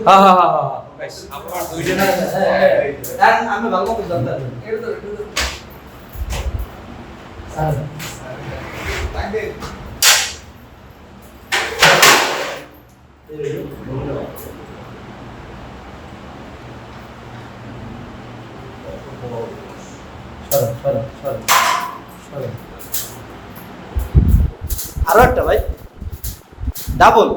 হ্যাঁ হ্যাঁ হ্যাঁ হ্যাঁ আমি ভালো মতো জানতে আরো একটা ভাই ডাবল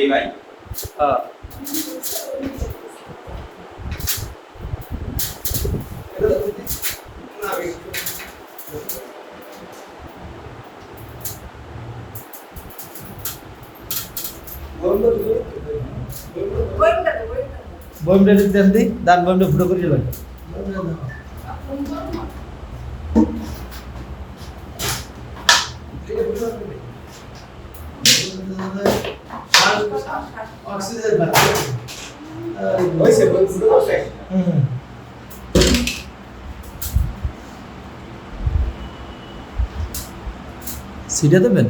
ভাই বইমটা দেন দি দান বইমটা ফুটো করে দিবেন অক্সিজেন না ওইসে বই ফুটো করছে সিটা দেবেন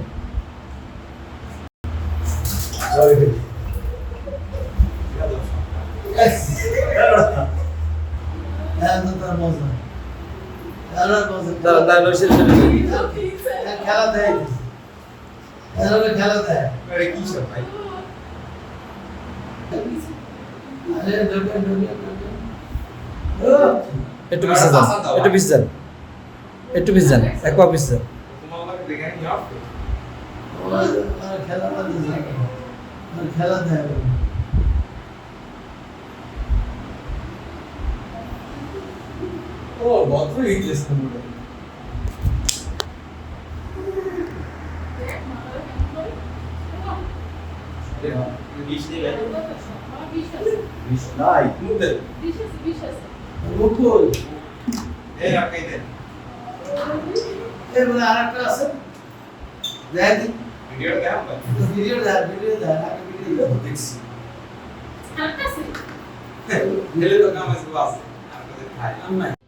খেলা দেয় কি সব ভাই একটু পিছিয়ে যান একটু পিছিয়ে যান একটু পিছিয়ে যান এক পা পিছিয়ে যান খেলা দেয় ও ভদ্র ইংলিশ নম্বর বিশ দিবে বিশ নাই মুদে বিশ আছে মুকুল এই রাখাই দেন এই বলে আরেকটা আছে দেখ ভিডিও দেখ ভিডিও আগে ভিডিও দেখছি আরেকটা আছে হেলে তো কাম আছে বাস আর কোথায় খাই